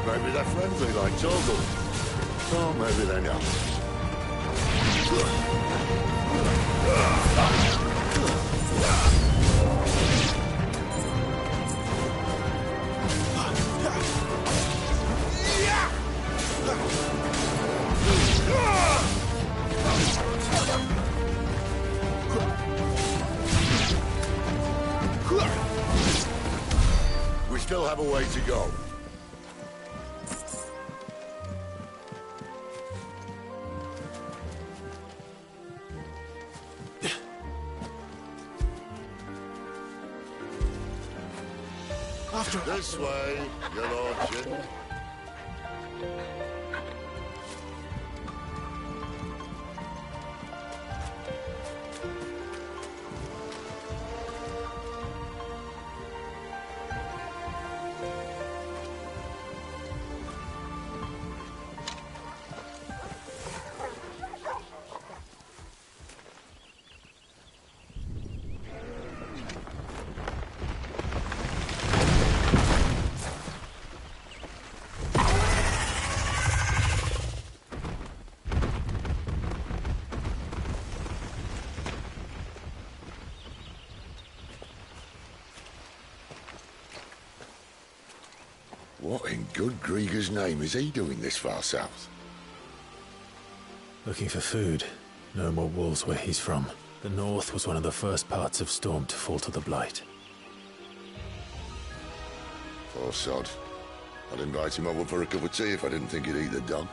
Maybe they're friendly like Torgal. Or maybe they're not. We still have a way to go. This way, your lordship. What in good Grieger's name is he doing this far south? Looking for food. No more wolves where he's from. The north was one of the first parts of Storm to fall to the Blight. Poor sod. I'd invite him over for a cup of tea if I didn't think he'd eat the dog.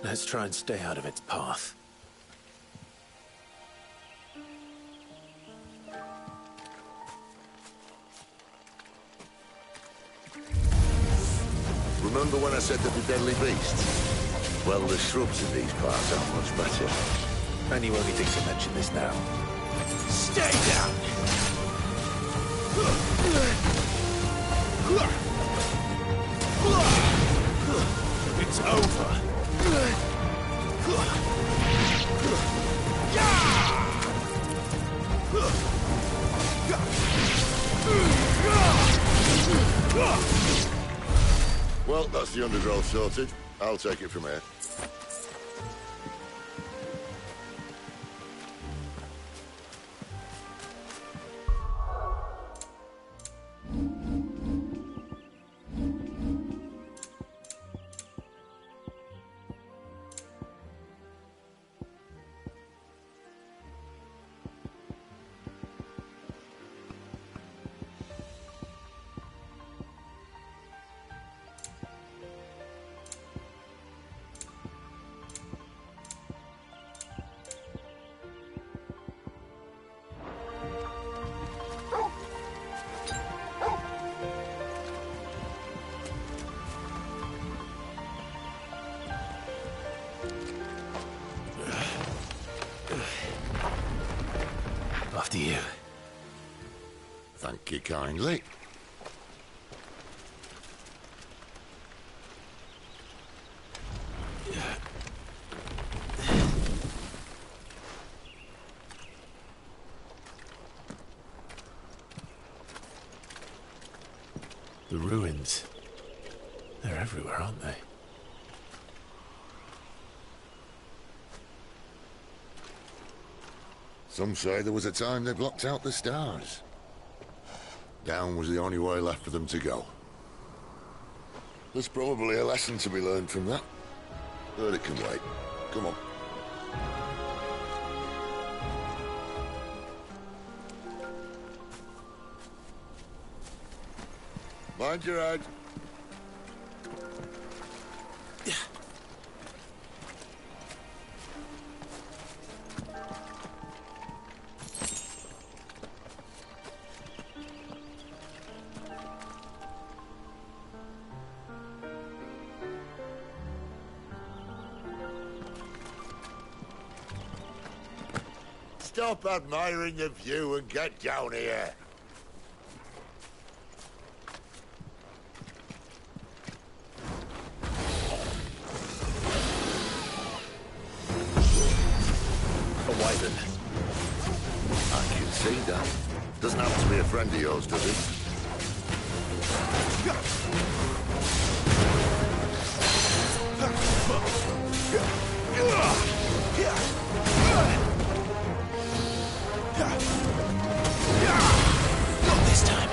Let's try and stay out of its path. Remember when I said they'd be deadly beasts? Well, the shrubs in these parts aren't much better. And you only think to mention this now. Stay down! It's over. Well, that's the undergrowth sorted. I'll take it from here. After you. Thank you kindly. The ruins. They're everywhere, aren't they? Some say there was a time they blocked out the stars. Down was the only way left for them to go. There's probably a lesson to be learned from that. But it can wait. Come on. Mind your head. Stop admiring the view and get down here. friend of yours, does he? Not this time.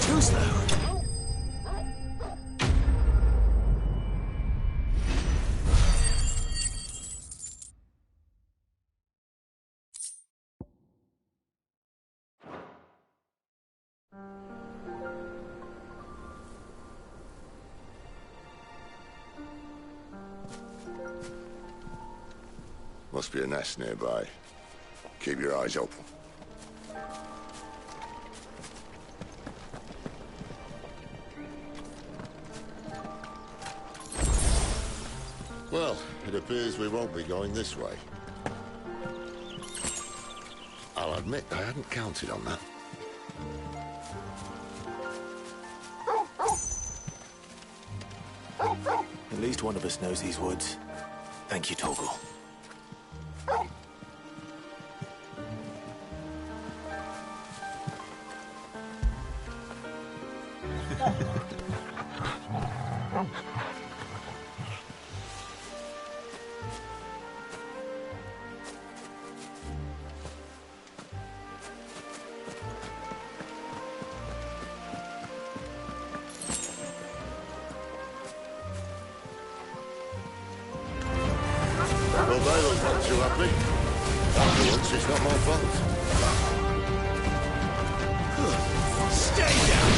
Too slow. Must be a nest nearby. Keep your eyes open. Well, it appears we won't be going this way. I'll admit I hadn't counted on that. At least one of us knows these woods. Thank you, Torgal. Well, they look not too happy. Afterwards, it's not my fault. Stay down!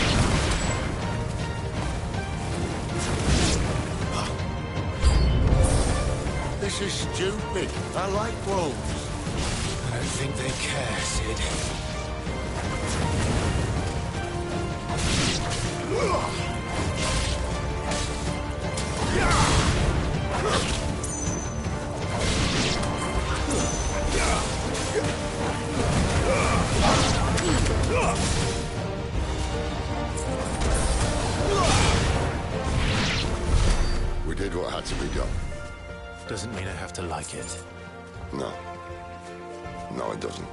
This is stupid. I like wolves. I don't think they care, Sid. We did what had to be done. Doesn't mean I have to like it. No. No, it doesn't.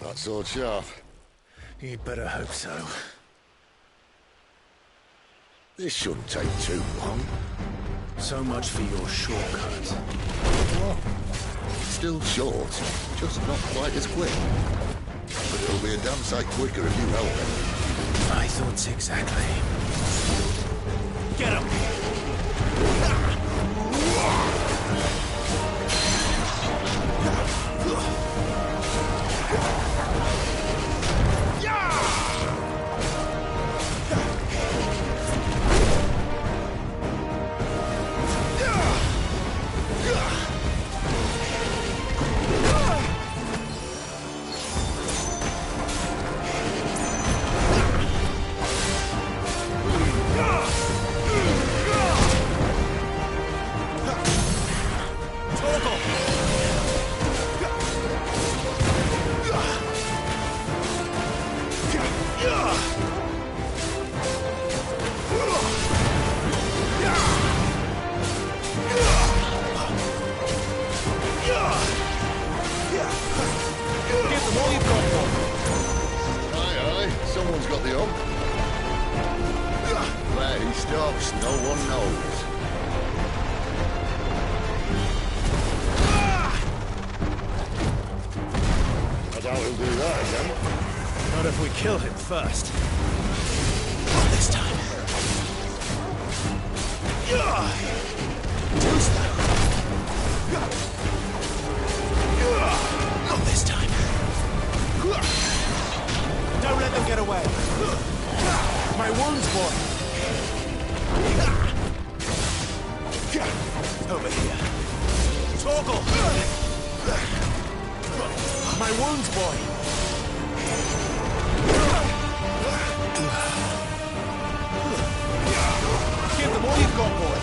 That sword sharp. You'd better hope so. This shouldn't take too long. So much for your shortcut. What? Still short, just not quite as quick. But it'll be a damn sight quicker if you help me. My thoughts exactly. Get him! Give them all you've got for. Aye, aye. Someone's got the hump. Where he stops, no one knows. I doubt he'll do that again. Not if we kill him first. Not this time. Too slow. Not this time. Don't let them get away. My wounds, boy. Over here. Torgal. My wounds, boy. Give them all you've got, boy.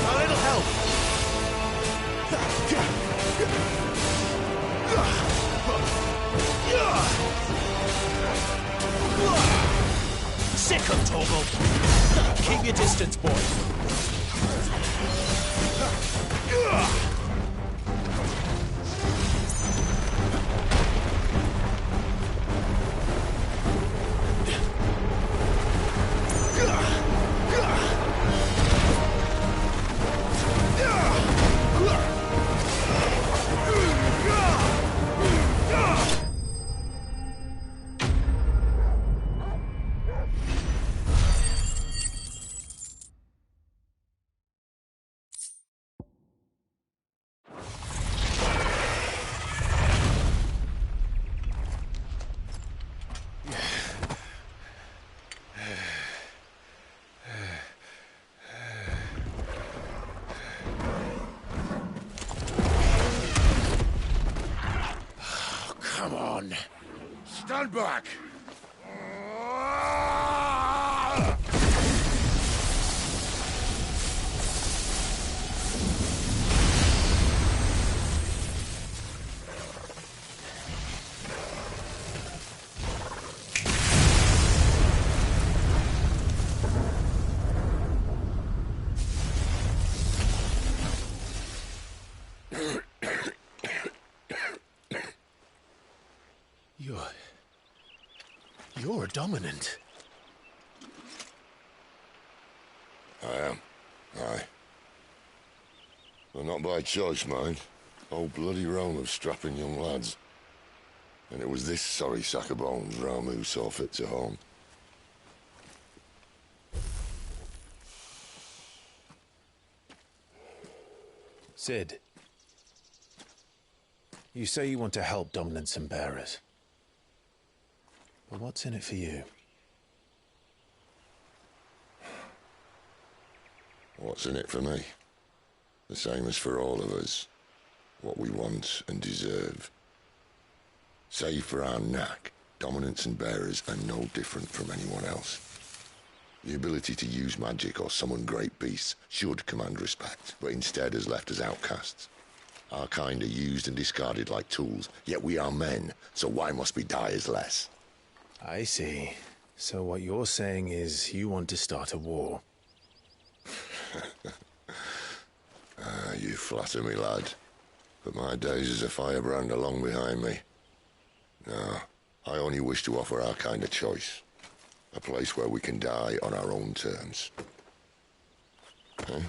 A little help. Sick of Torgal. Keep your distance, boy. Come on. Stand back. You're dominant. I am. Aye. But not by choice, mind. Whole bloody realm of strapping young lads. And it was this sorry sack of bones Ramu saw fit to home. Sid, you say you want to help dominants and bearers. But what's in it for you? What's in it for me? The same as for all of us. What we want and deserve. Save for our knack, dominants and bearers are no different from anyone else. The ability to use magic or summon great beasts should command respect, but instead has left us outcasts. Our kind are used and discarded like tools, yet we are men, so why must we die as less? I see. So what you're saying is you want to start a war. You flatter me, lad. But my days as a firebrand are long behind me. No, I only wish to offer our kind a choice. A place where we can die on our own terms. Huh?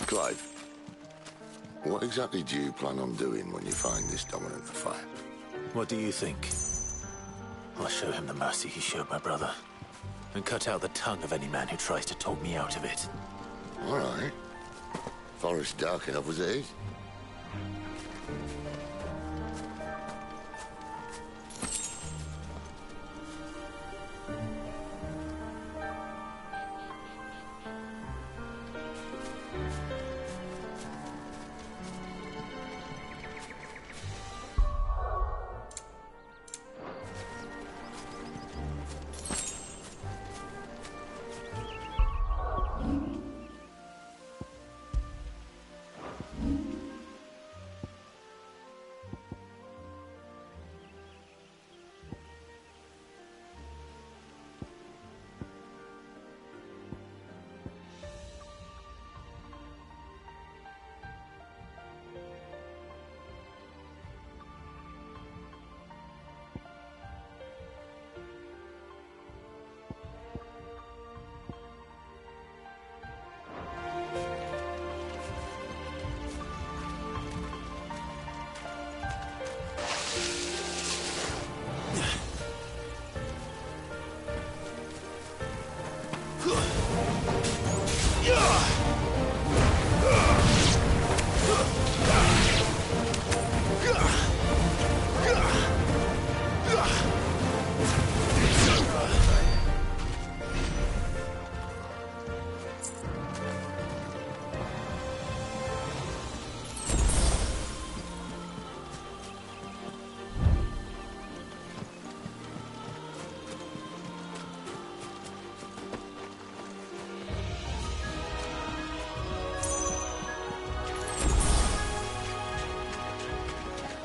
Clive, what exactly do you plan on doing when you find this dominant of fire? What do you think? I'll show him the mercy he showed my brother, and cut out the tongue of any man who tries to talk me out of it. All right. Forest dark enough as it is.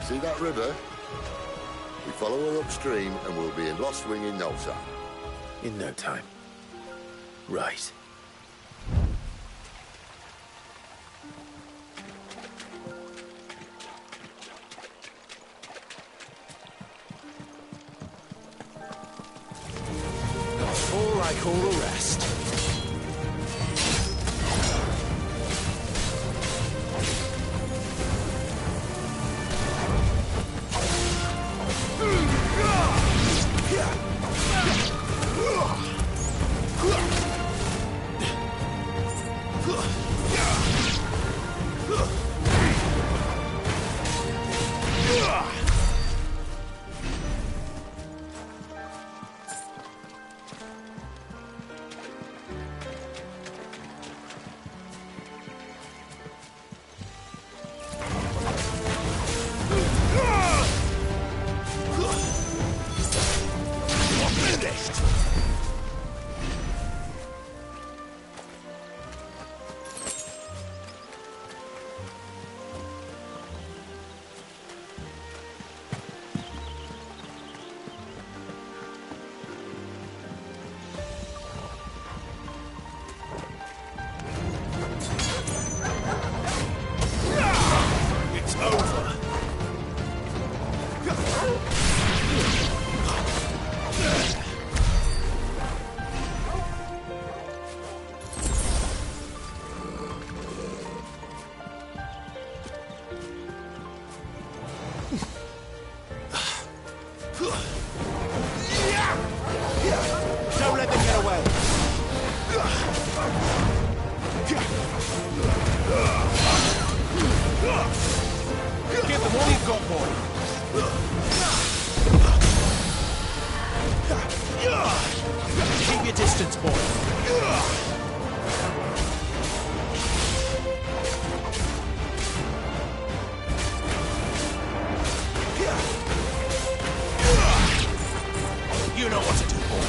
See that river? We follow her upstream and we'll be in Lost Wing in no time. In no time. Right. Not fall like all the rest. Don't let them get away. Give them all you've got, boy. Keep your distance, boy. You know what to do, boy.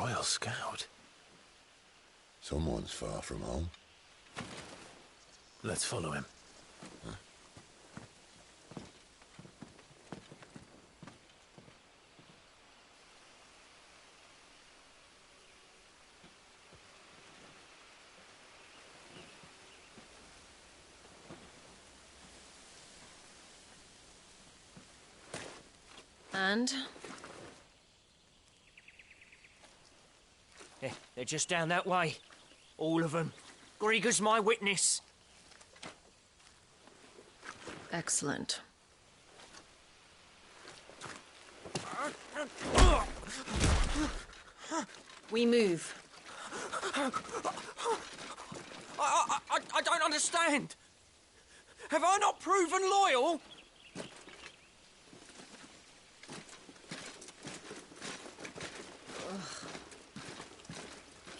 Royal Scout. Someone's far from home. Let's follow him. And? They're just down that way. All of them. Grieger's my witness. Excellent. We move. I don't understand. Have I not proven loyal?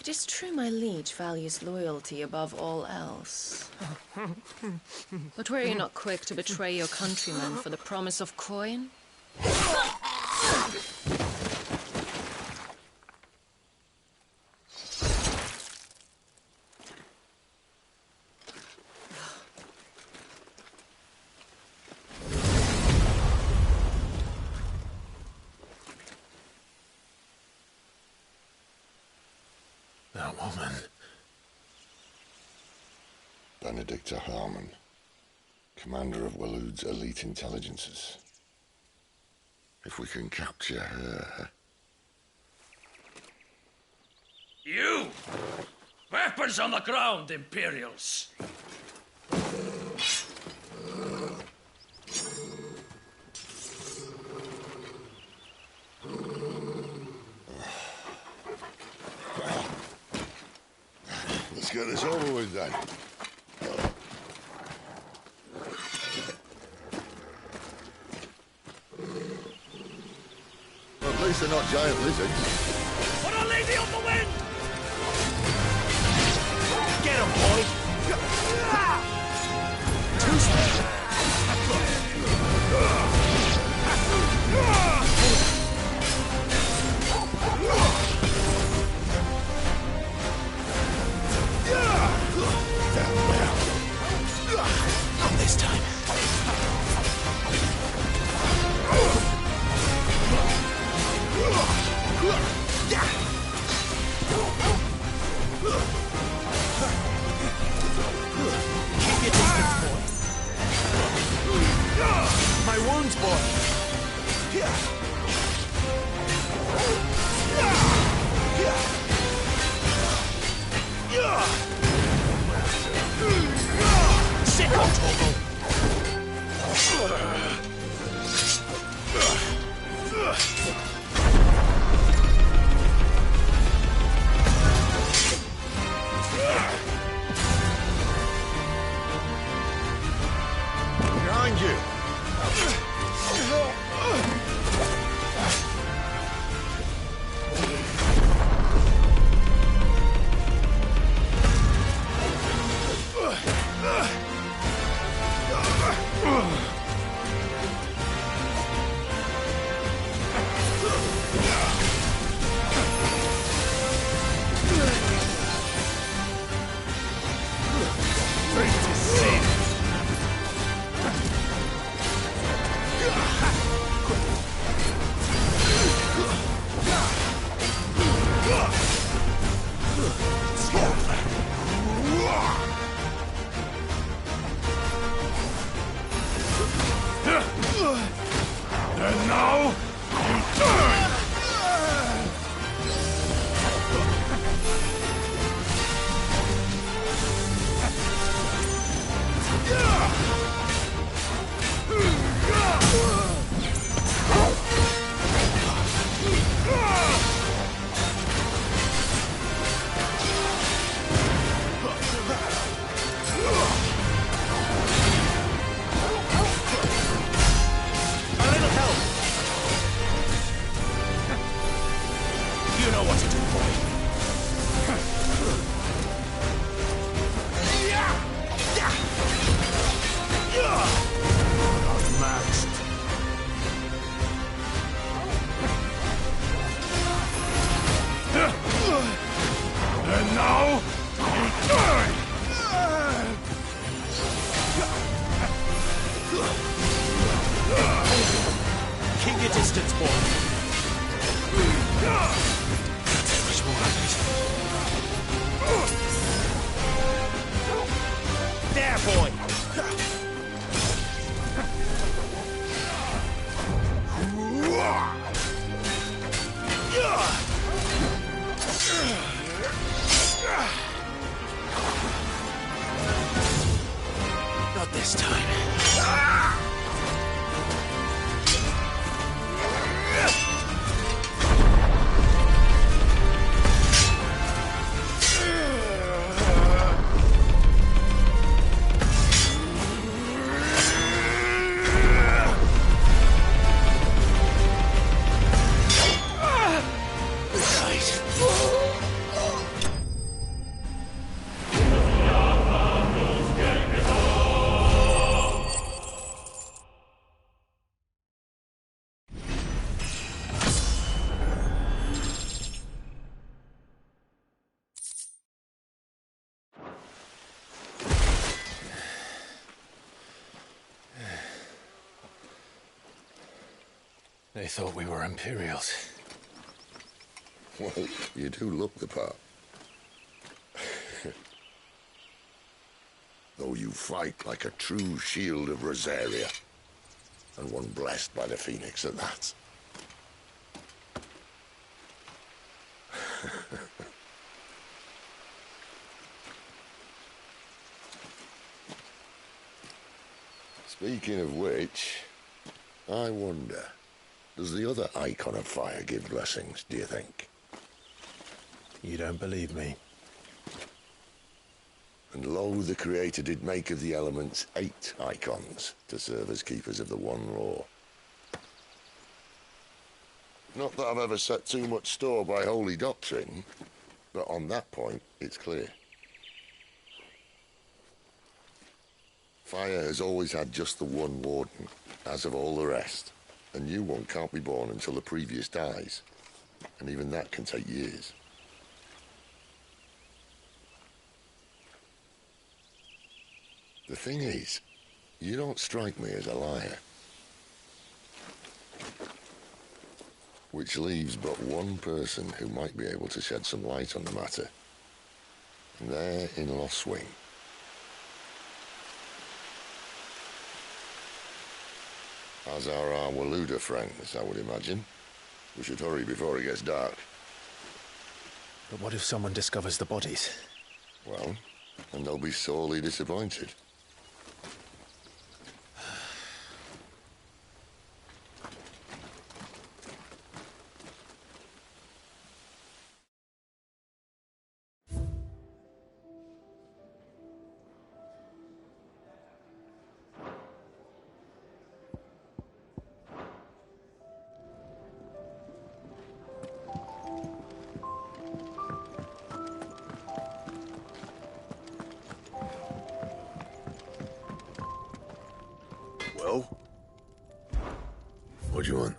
It is true my liege values loyalty above all else. But were you not quick to betray your countrymen for the promise of coin? That woman. Benedicta Harmon, commander of Waloed's elite intelligences. If we can capture her... You! Weapons on the ground, Imperials! Let's get this over with then. Well, at least they're not giant lizards. Put a lady on the wind! Get him, boy! Too slow. Not this time. Keep your distance, boy. My wounds, boy. Sit on Torgal. Behind you! distance, boy. Too much more of it. There, boy. Not this time. They thought we were Imperials. Well, you do look the part. Though you fight like a true shield of Rosaria. And one blessed by the Phoenix at that. Speaking of which, I wonder, does the other icon of fire give blessings, do you think? You don't believe me? And lo, the Creator did make of the elements 8 icons to serve as keepers of the one law. Not that I've ever set too much store by holy doctrine, but on that point, it's clear. Fire has always had just the one warden, as of all the rest. A new one can't be born until the previous dies, and even that can take years. The thing is, you don't strike me as a liar. Which leaves but one person who might be able to shed some light on the matter. And they're in Lost Swing. As are our Waluda friends, I would imagine. We should hurry before it gets dark. But what if someone discovers the bodies? Well, and they'll be sorely disappointed. Well? What do you want?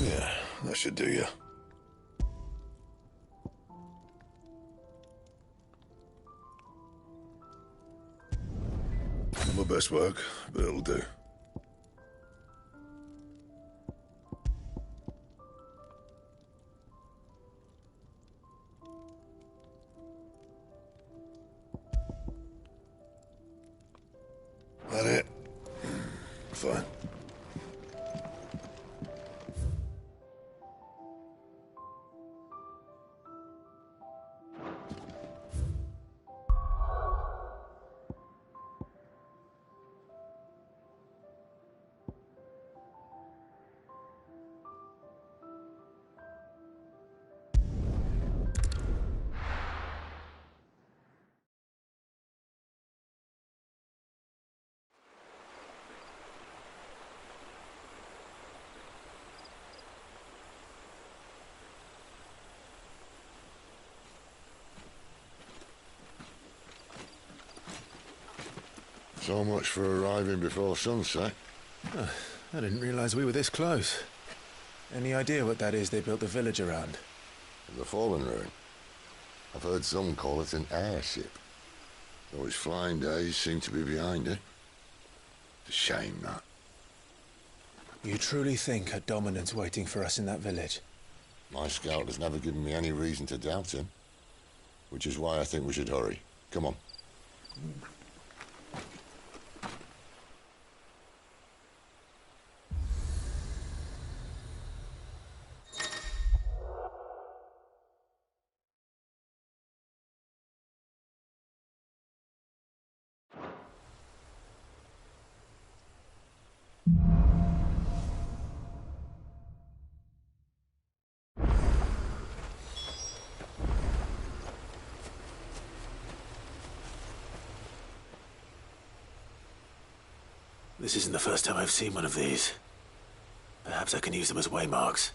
Yeah, that should do you. Not my best work, but it'll do. That it? Fine. So much for arriving before sunset. I didn't realize we were this close. Any idea what that is they built the village around? The fallen ruin. I've heard some call it an airship. Though his flying days seem to be behind it. It's a shame, that. You truly think a dominant's waiting for us in that village? My scout has never given me any reason to doubt him. Which is why I think we should hurry. Come on. This isn't the first time I've seen one of these. Perhaps I can use them as waymarks.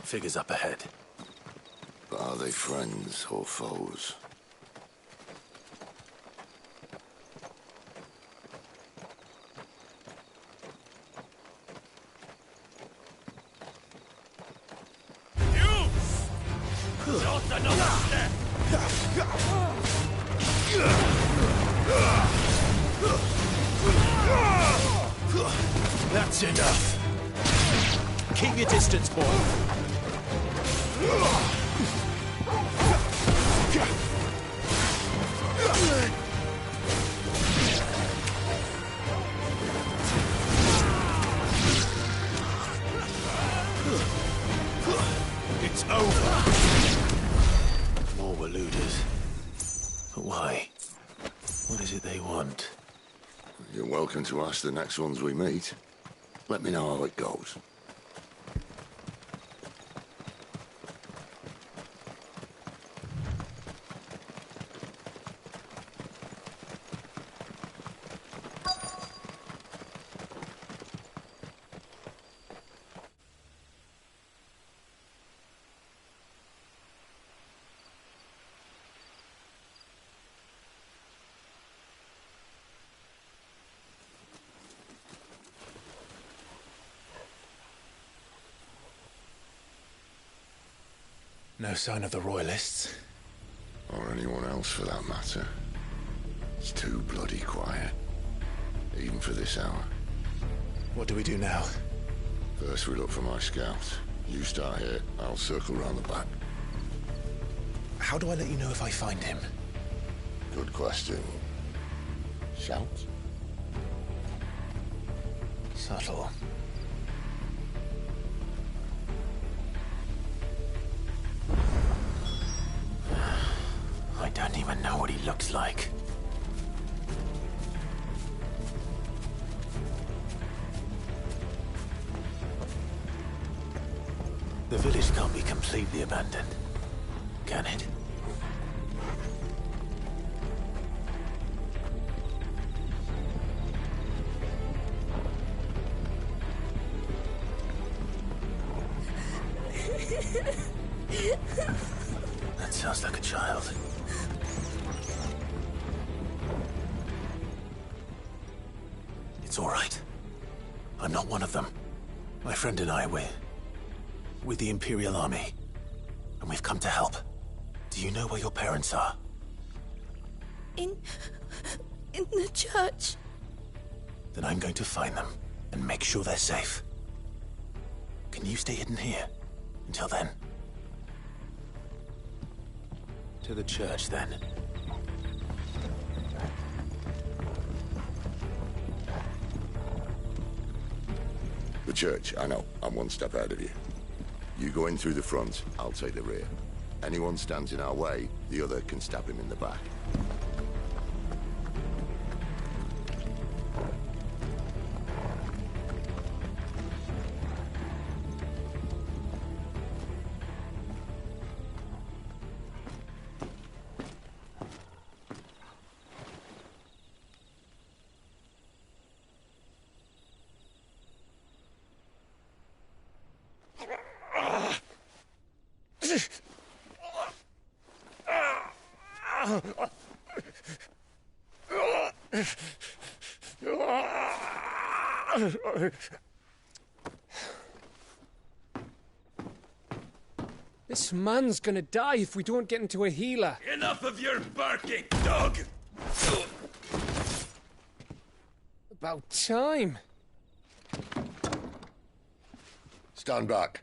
Figures up ahead. But are they friends or foes? Not another step! That's enough. Keep your distance, boy. It's over. More were looters. But why? What is it they want? You're welcome to ask the next ones we meet. Let me know how it goes. No sign of the Royalists. Or anyone else for that matter. It's too bloody quiet. Even for this hour. What do we do now? First we look for my scout. You start here, I'll circle round the back. How do I let you know if I find him? Good question. Shout? Subtle. I don't even know what he looks like. The village can't be completely abandoned, can it? That sounds like a child. It's all right. I'm not one of them. My friend and I, we're with the Imperial Army, and we've come to help. Do you know where your parents are? In the church. Then I'm going to find them and make sure they're safe. Can you stay hidden here until then? To the church, then. The church, I know. I'm one step ahead of you. You go in through the front, I'll take the rear. Anyone stands in our way, the other can stab him in the back. This man's gonna die if we don't get into a healer. Enough of your barking, dog! About time. Stand back.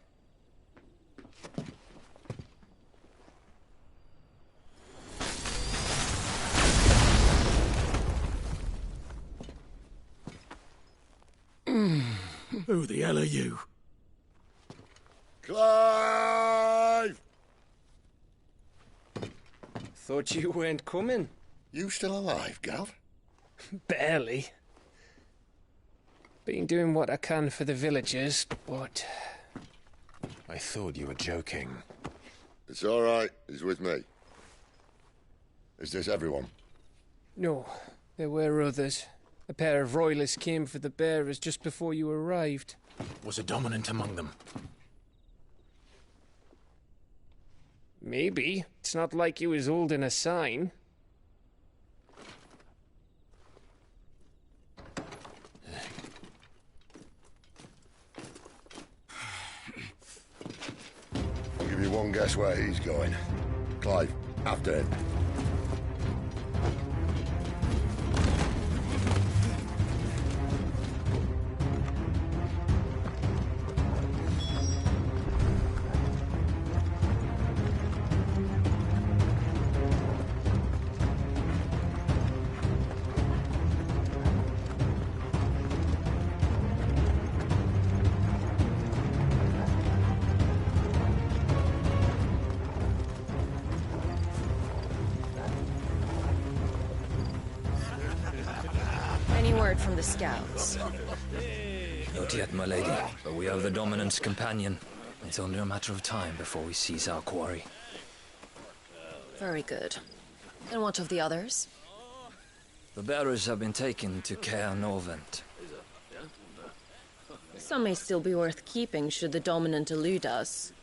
Who the hell are you? Clive! Thought you weren't coming. You still alive, Gav? Barely. Been doing what I can for the villagers, but... I thought you were joking. It's all right. He's with me. Is this everyone? No, there were others. A pair of royalists came for the bearers just before you arrived. Was a dominant among them? Maybe. It's not like he was holding a sign. I'll give you one guess where he's going. Clive, after him. Any word from the scouts? Not yet, my lady, but we have the Dominant's companion. It's only a matter of time before we seize our quarry. Very good. And what of the others? The bearers have been taken to Caer Norvent. Some may still be worth keeping should the Dominant elude us.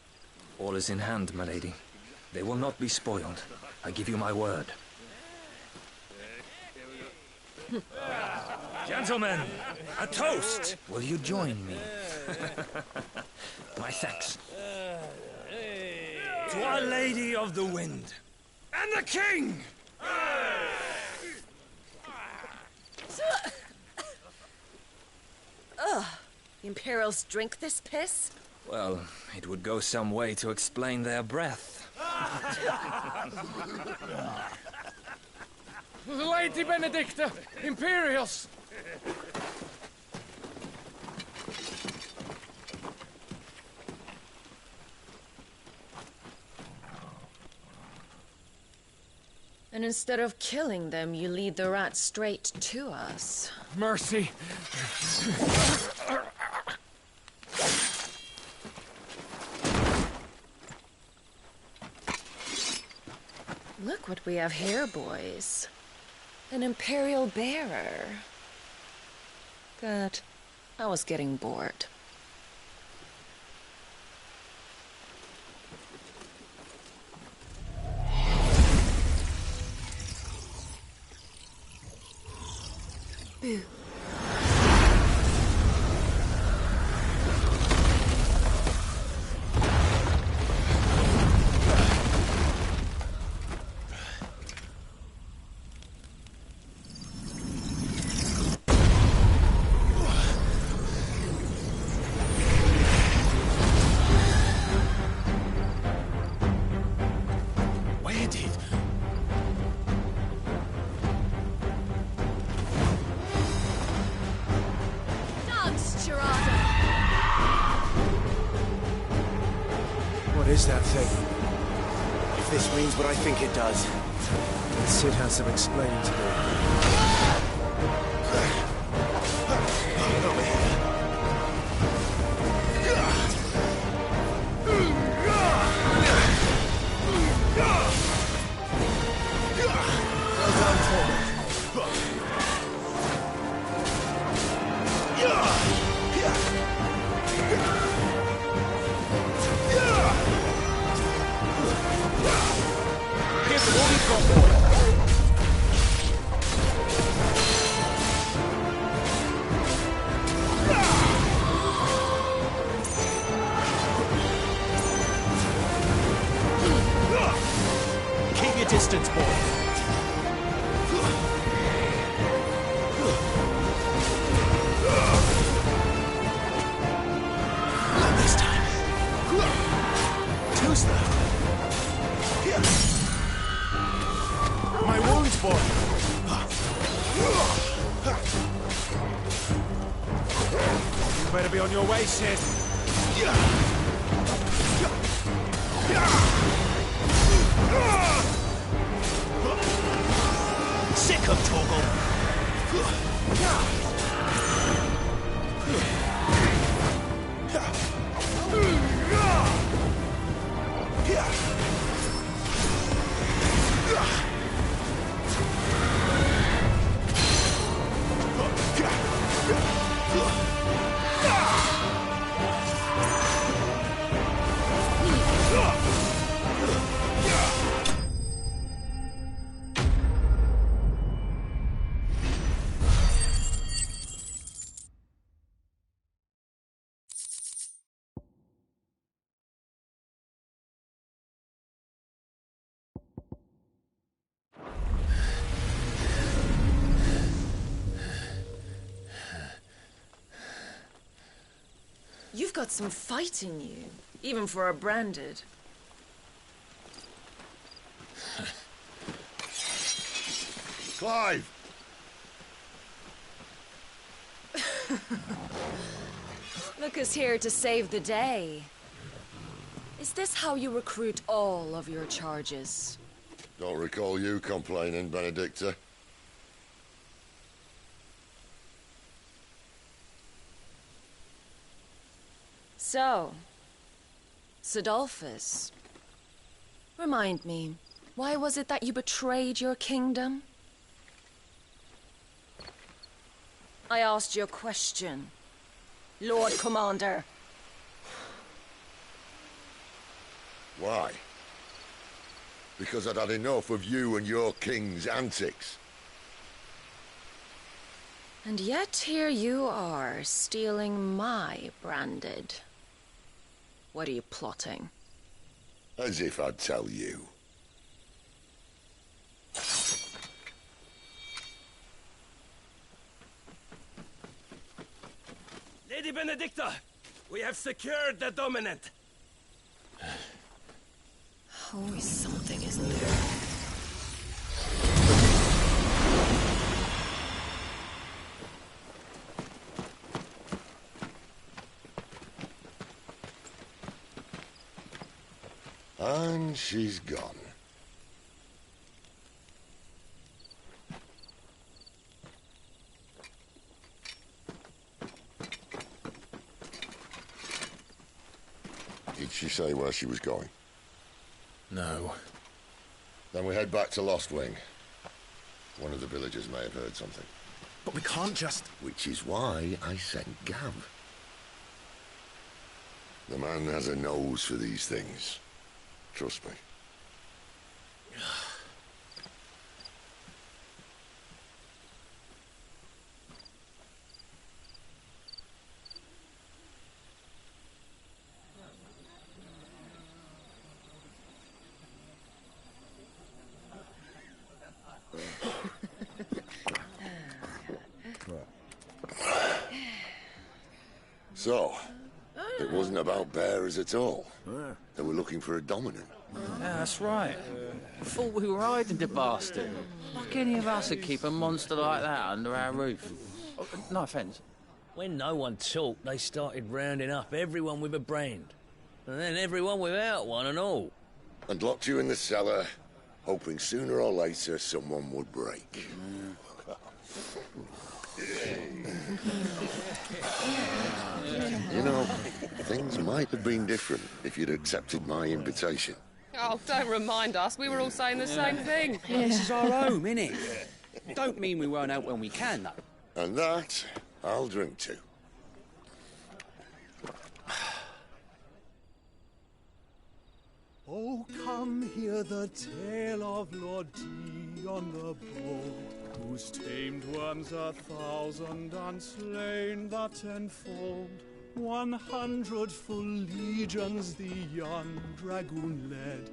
All is in hand, my lady. They will not be spoiled. I give you my word. Gentlemen, a toast! Will you join me? My thanks. To Our Lady of the Wind. And the King! Ugh. The Imperials drink this piss? Well, it would go some way to explain their breath. Lady Benedicta! Imperials! And instead of killing them, you lead the rats straight to us. Mercy! Look what we have here, boys. An Imperial bearer. Good. I was getting bored. Boo. Where did... What is that thing? If this means what I think it does, then Sid has some explaining to do. Keep your distance, boy. Not this time. Too slow. My wounds, boy. You better be on your way, Sid. Sick of Torgal. You've got some fight in you, even for a branded. Clive! Look who's here to save the day. Is this how you recruit all of your charges? Don't recall you complaining, Benedicta. So, Sidolphus, remind me, why was it that you betrayed your kingdom? I asked you a question, Lord Commander. Why? Because I'd had enough of you and your king's antics. And yet here you are, stealing my branded. What are you plotting? As if I'd tell you. Lady Benedicta, we have secured the dominant. Always something, isn't there? And she's gone. Did she say where she was going? No. Then we head back to Lost Wing. One of the villagers may have heard something. But we can't just... Which is why I sent Gav. The man has a nose for these things. Trust me. So, it wasn't about bearers at all. They were looking for a dominant. Yeah, that's right. Thought we were hiding the bastard. Like any of us would keep a monster like that under our roof. Oh, no offence. When no one talked, they started rounding up everyone with a brand. And then everyone without one and all. And locked you in the cellar, hoping sooner or later someone would break. You know, things might have been different if you'd accepted my invitation. Oh, don't remind us. We were all saying the same thing. This is our home, innit? Don't mean we won't out when we can, though. And that, I'll drink to. Oh, come hear the tale of Lord T on the boat, whose tamed worms 1,000 and slain the tenfold. 100 full legions the young dragoon led,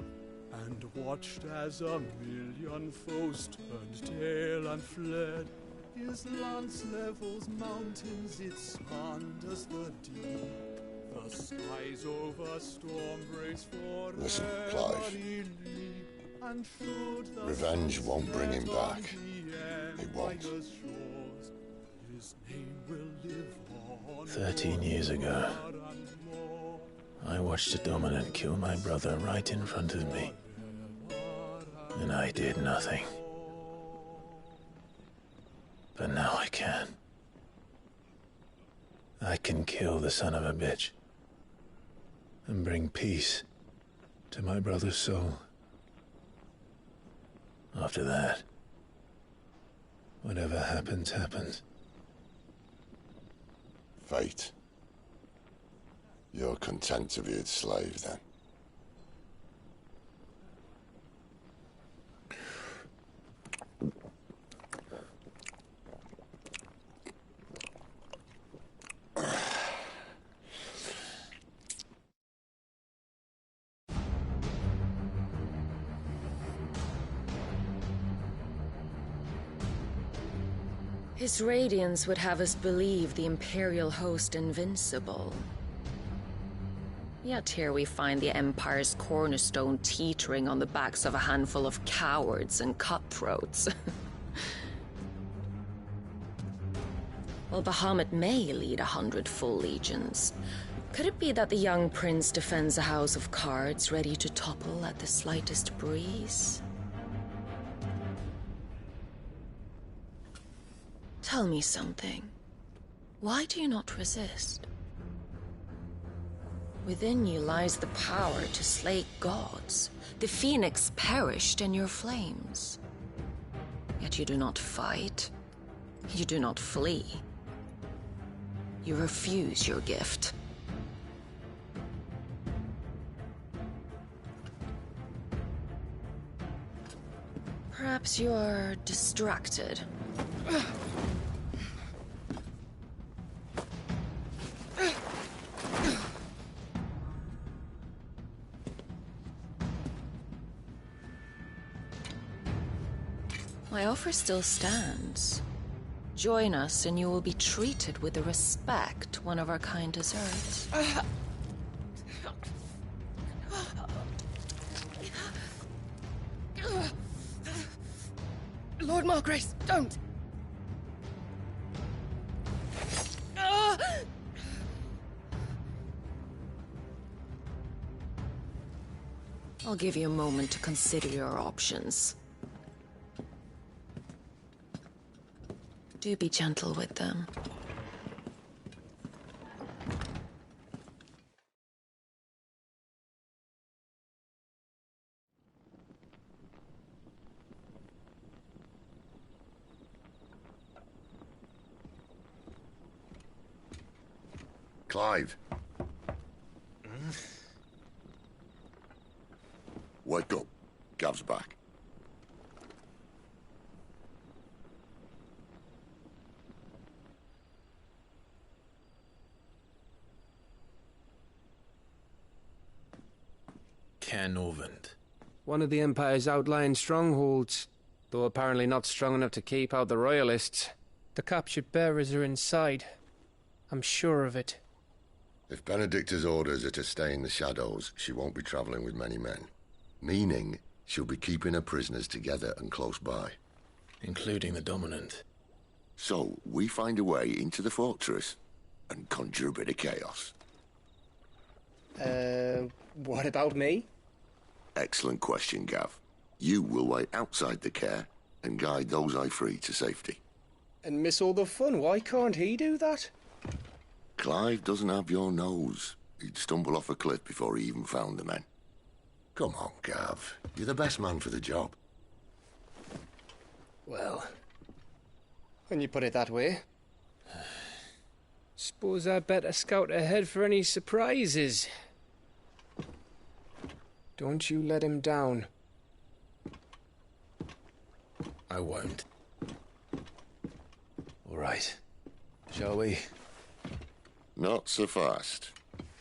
and watched as 1,000,000 foes turned tail and fled. His lance levels mountains, it sanders the deep. The skies over storm breaks forever. Listen, Clive. Revenge won't bring him back. It won't. 13 years ago, I watched a dominant kill my brother right in front of me. And I did nothing. But now I can. I can kill the son of a bitch and bring peace to my brother's soul. After that, whatever happens, happens. Fate. You're content to be its slave, then? His radiance would have us believe the Imperial host invincible. Yet here we find the Empire's cornerstone teetering on the backs of a handful of cowards and cutthroats. While Bahamut may lead 100 full legions, could it be that the young prince defends a house of cards ready to topple at the slightest breeze? Tell me something. Why do you not resist? Within you lies the power to slay gods. The phoenix perished in your flames. Yet you do not fight. You do not flee. You refuse your gift. Perhaps you are distracted. My offer still stands. Join us and you will be treated with the respect one of our kind deserves. Lord Margrace, don't! I'll give you a moment to consider your options. Do be gentle with them. Clive. Wake up. Gav's back. Caernarvon. One of the Empire's outlying strongholds, though apparently not strong enough to keep out the Royalists. The captured bearers are inside. I'm sure of it. If Benedicta's orders are to stay in the shadows, she won't be travelling with many men. Meaning, she'll be keeping her prisoners together and close by. Including the Dominant. So, we find a way into the fortress and conjure a bit of chaos. What about me? Excellent question, Gav. You will wait outside the care and guide those I free to safety. And miss all the fun. Why can't he do that? Clive doesn't have your nose. He'd stumble off a cliff before he even found the men. Come on, Gav. You're the best man for the job. Well, when you put it that way. Suppose I'd better scout ahead for any surprises. Don't you let him down. I won't. All right. Shall we? Not so fast.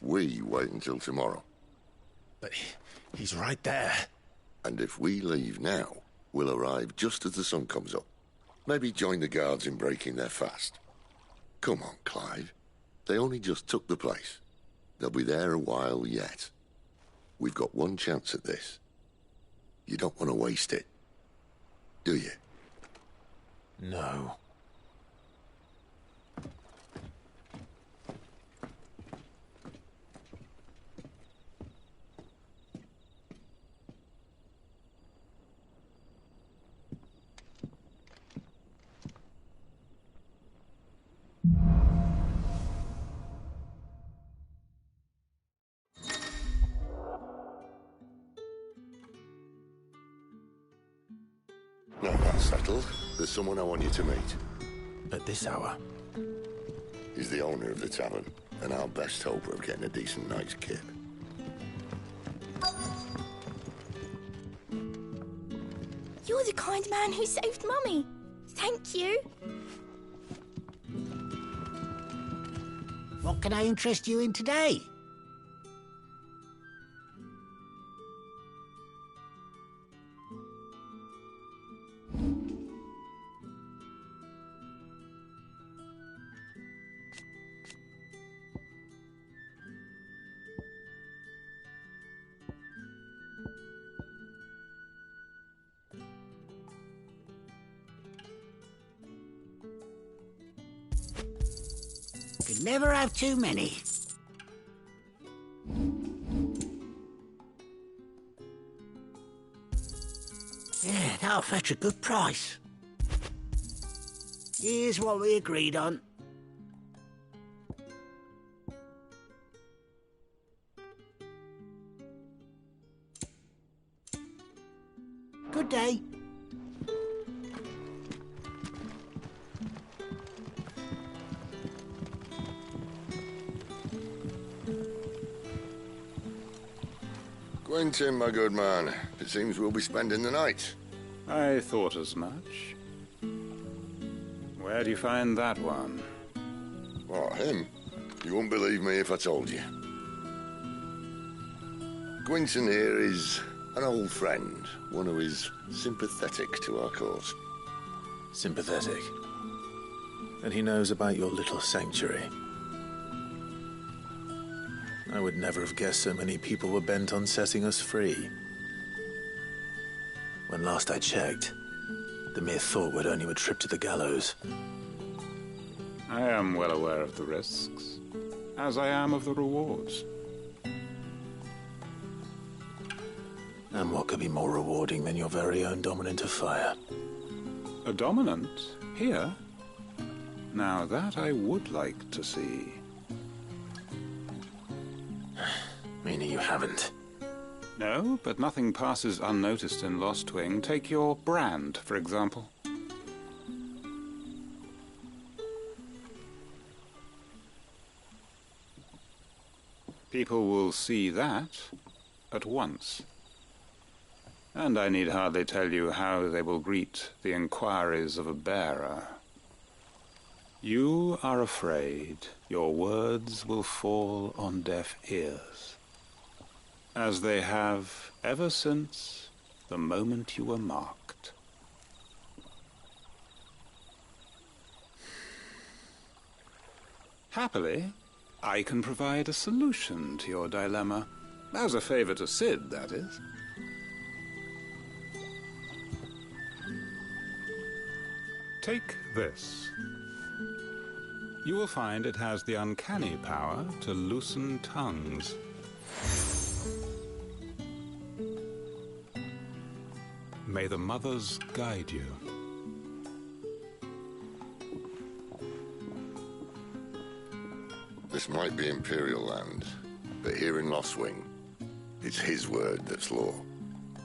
We wait until tomorrow. But he's right there. And if we leave now, we'll arrive just as the sun comes up. Maybe join the guards in breaking their fast. Come on, Clive. They only just took the place. They'll be there a while yet. We've got one chance at this. You don't want to waste it, do you? No. No, that's settled. There's someone I want you to meet. At this hour? He's the owner of the tavern, and our best hope of getting a decent night's kip. You're the kind man who saved Mummy. Thank you. What can I interest you in today? Could never have too many. Yeah, that'll fetch a good price. Here's what we agreed on. Good day. Quentin, my good man. It seems we'll be spending the night. I thought as much. Where do you find that one? What, him? You wouldn't believe me if I told you. Quentin here is an old friend, one who is sympathetic to our cause. Sympathetic. And he knows about your little sanctuary. I would never have guessed so many people were bent on setting us free. When last I checked, the mere thought would earn you a trip to the gallows. I am well aware of the risks, as I am of the rewards. And what could be more rewarding than your very own dominant of fire? A dominant? Here? Now that I would like to see. Meaning you haven't? No, but nothing passes unnoticed in Lost Wing. Take your brand, for example. People will see that at once. And I need hardly tell you how they will greet the inquiries of a bearer. You are afraid your words will fall on deaf ears, as they have ever since the moment you were marked. Happily, I can provide a solution to your dilemma, as a favor to Sid, that is. Take this. You will find it has the uncanny power to loosen tongues. May the mothers guide you. This might be Imperial land, but here in Lost Wing, it's his word that's law.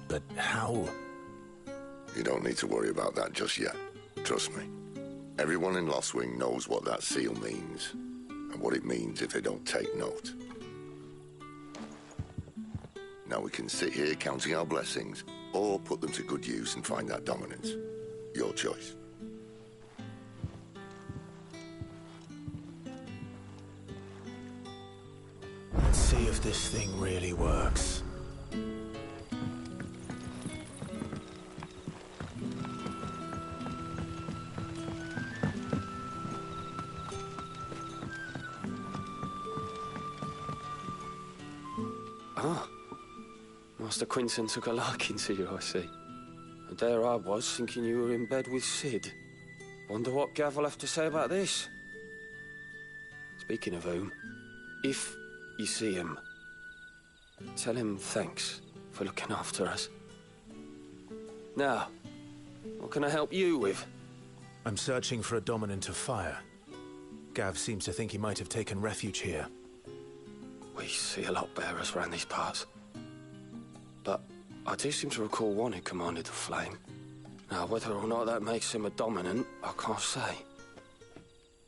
But how? You don't need to worry about that just yet. Trust me. Everyone in Lost Wing knows what that seal means, and what it means if they don't take note. Now we can sit here counting our blessings, or put them to good use and find that dominance. Your choice. Let's see if this thing really works. Ah, Master Quinton took a liking to you, I see. And there I was, thinking you were in bed with Sid. Wonder what Gav will have to say about this. Speaking of whom, if you see him, tell him thanks for looking after us. Now, what can I help you with? I'm searching for a dominant of fire. Gav seems to think he might have taken refuge here. We see a lot bearers around these parts. But I do seem to recall one who commanded the flame. Now, whether or not that makes him a dominant, I can't say.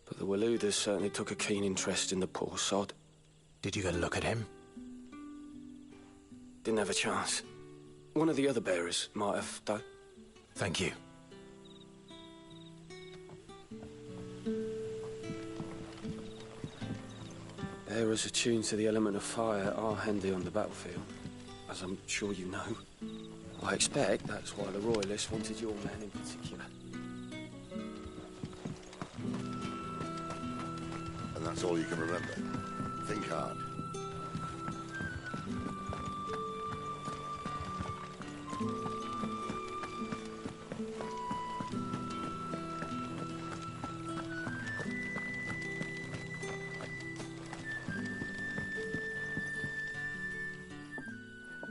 But the Waluders certainly took a keen interest in the poor sod. Did you get a look at him? Didn't have a chance. One of the other bearers might have, though. Thank you. Bearers attuned to the element of fire are handy on the battlefield, as I'm sure you know. I expect that's why the Royalists wanted your man in particular. And that's all you can remember. Think hard.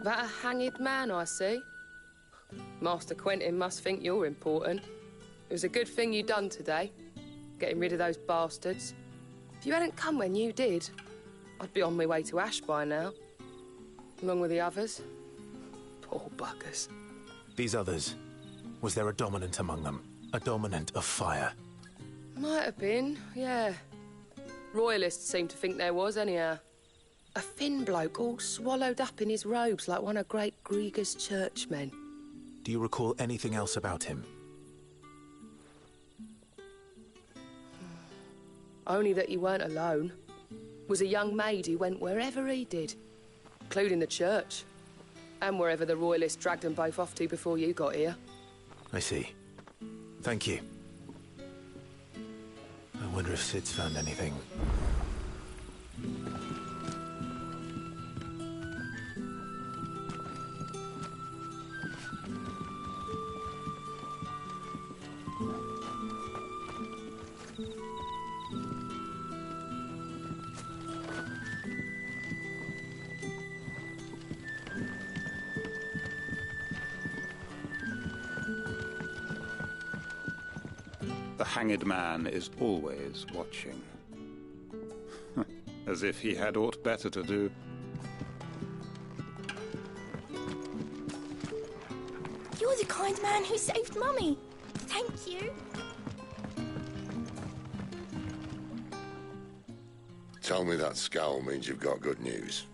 That a hanged man I see? Master Quentin must think you're important. It was a good thing you done today, getting rid of those bastards. If you hadn't come when you did, I'd be on my way to Ash by now, along with the others. Poor buggers. These others, was there a dominant among them? A dominant of fire? Might have been, yeah. Royalists seem to think there was, anyhow. A thin bloke all swallowed up in his robes like one of great Grieger's churchmen. Do you recall anything else about him? Only that he weren't alone. Was a young maid who went wherever he did, including the church, and wherever the Royalists dragged them both off to before you got here. I see. Thank you. wonder if Sid's found anything. The hanged man is always watching. As if he had aught better to do. You're the kind man who saved Mummy. Thank you. Tell me that scowl means you've got good news.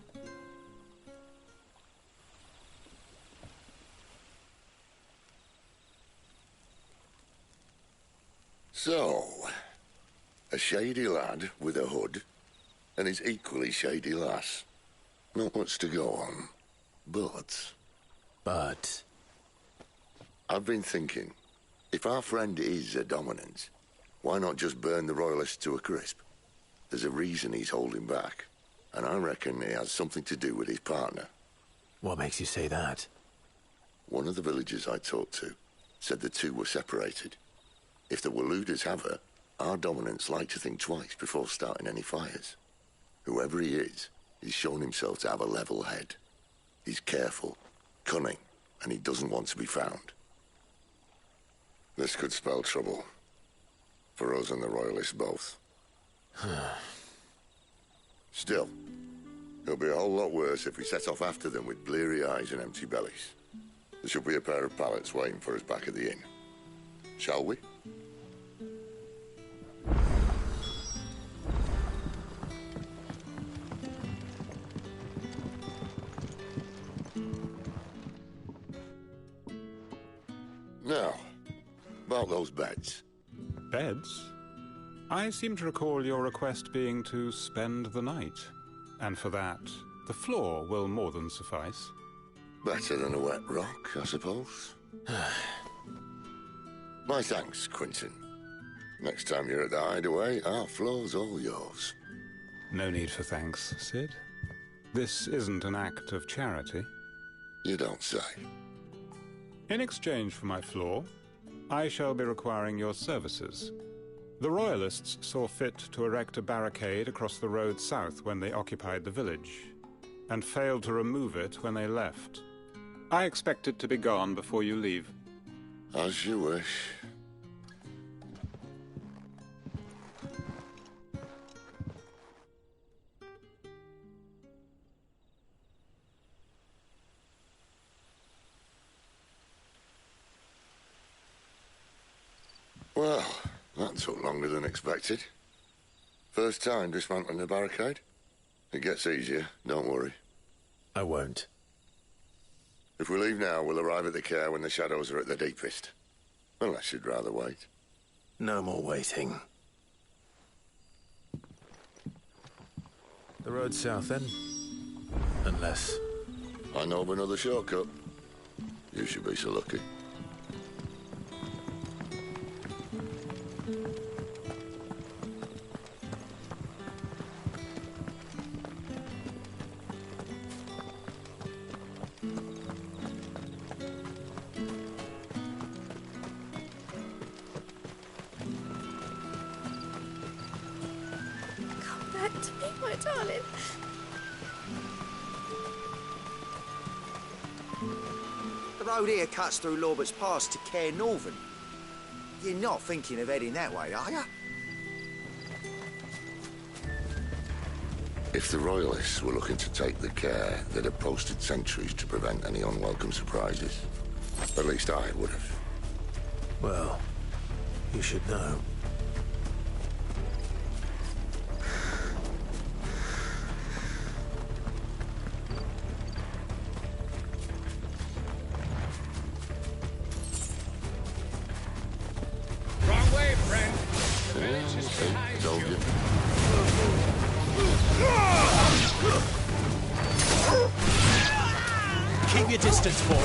So, a shady lad with a hood, and his equally shady lass. Not much to go on, but... I've been thinking, if our friend is a dominant, why not just burn the Royalists to a crisp? There's a reason he's holding back, and I reckon it has something to do with his partner. What makes you say that? One of the villagers I talked to said the two were separated. If the Waluders have her, our dominants like to think twice before starting any fires. Whoever he is, he's shown himself to have a level head. He's careful, cunning, and he doesn't want to be found. This could spell trouble. For us and the Royalists both. Still, it'll be a whole lot worse if we set off after them with bleary eyes and empty bellies. There should be a pair of pallets waiting for us back at the inn. Shall we? Now, about those beds. Beds? I seem to recall your request being to spend the night. And for that, the floor will more than suffice. Better than a wet rock, I suppose. My thanks, Quinton. Next time you're at the hideaway, our floor's all yours. No need for thanks, Sid. This isn't an act of charity. You don't say. In exchange for my floor, I shall be requiring your services. The Royalists saw fit to erect a barricade across the road south when they occupied the village, and failed to remove it when they left. I expect it to be gone before you leave. As you wish. Well, that took longer than expected. First time dismantling the barricade? It gets easier, don't worry. I won't. If we leave now, we'll arrive at the care when the shadows are at their deepest. Unless you'd rather wait. No more waiting. The road south, then? Unless... I know of another shortcut. You should be so lucky. Darling. The road here cuts through Lorbert's Pass to Care Northern. You're not thinking of heading that way, are you? If the Royalists were looking to take the care, they'd have posted sentries to prevent any unwelcome surprises. At least I would have. Well, you should know. Keep your distance, boy.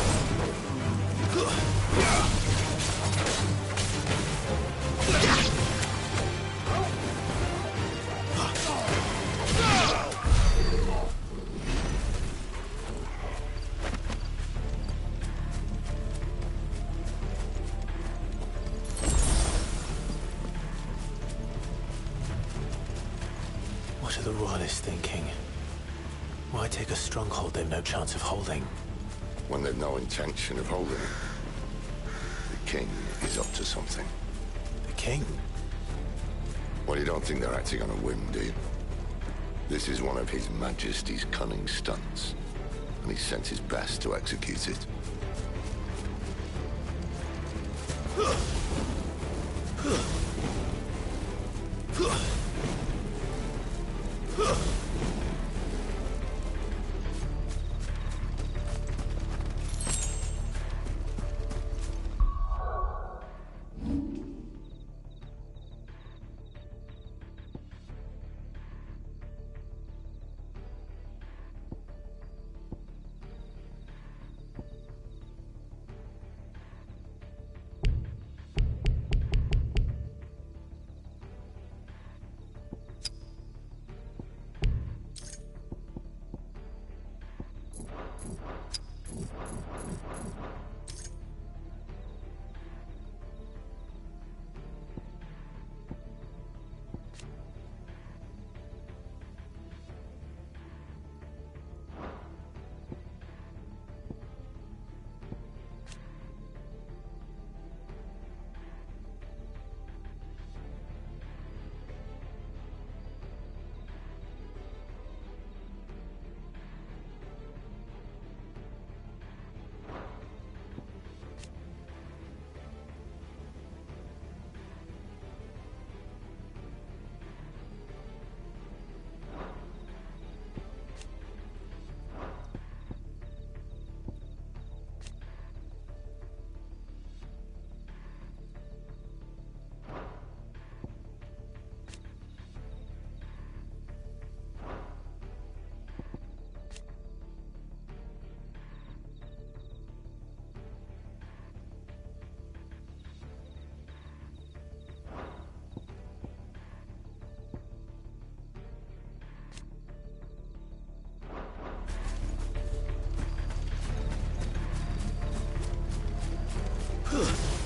What are the Royalists thinking? Why take a stronghold they've no chance of holding? When they've no intention of holding it. The king is up to something. The king? Well, you don't think they're acting on a whim, do you? This is one of His Majesty's cunning stunts, and he's sent his best to execute it.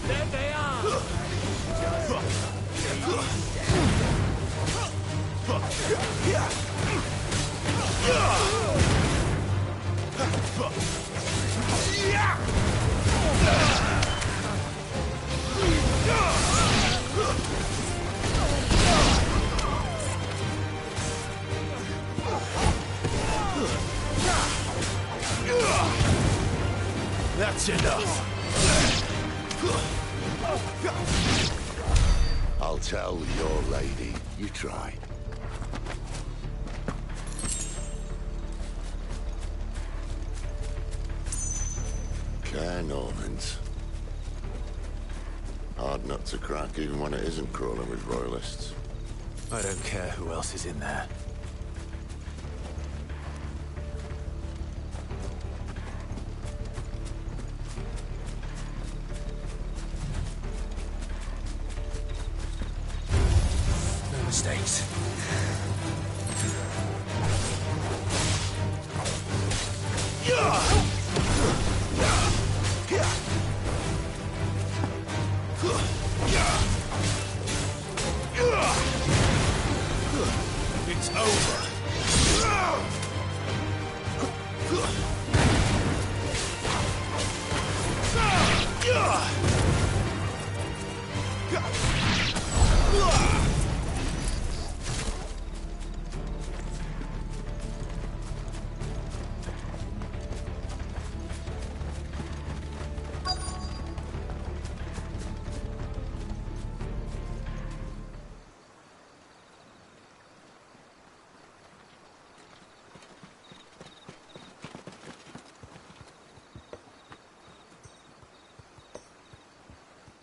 There they are! That's enough. I'll tell your lady. You try. Care Normans. Hard nut to crack even when it isn't crawling with royalists. I don't care who else is in there. No mistakes. It's over.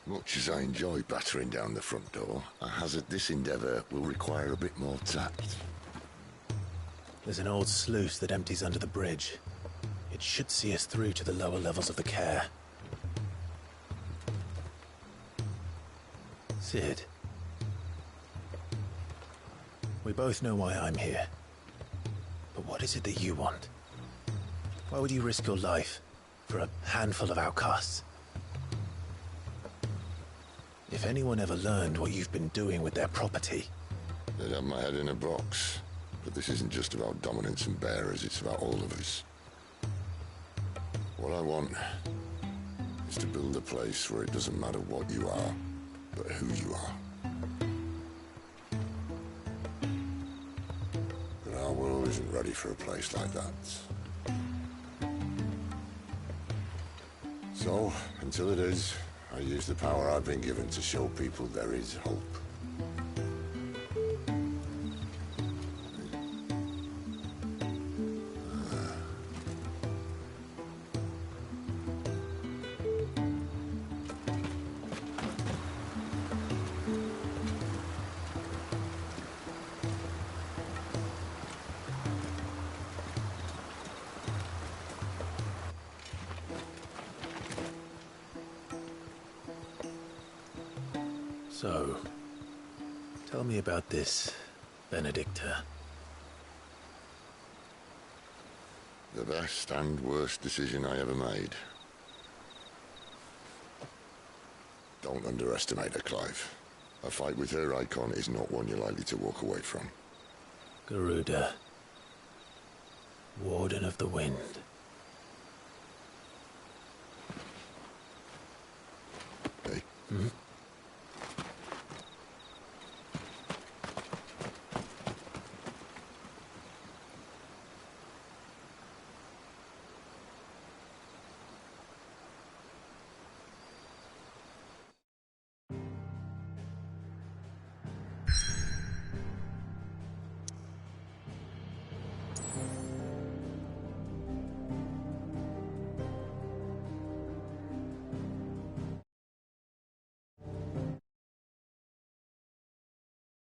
Much as I enjoy battering down the front door, I hazard this endeavour will require a bit more tact. There's an old sluice that empties under the bridge. It should see us through to the lower levels of the care. Sid. We both know why I'm here. But what is it that you want? Why would you risk your life for a handful of outcasts? If anyone ever learned what you've been doing with their property... They'd have my head in a box. But this isn't just about dominance and bearers, it's about all of us. What I want is to build a place where it doesn't matter what you are, but who you are. But our world isn't ready for a place like that. So, until it is, I use the power I've been given to show people there is hope. So, tell me about this, Benedicta. The best and worst decision I ever made. Don't underestimate her, Clive. A fight with her icon is not one you're likely to walk away from. Garuda. Warden of the Wind. Hey? Hmm?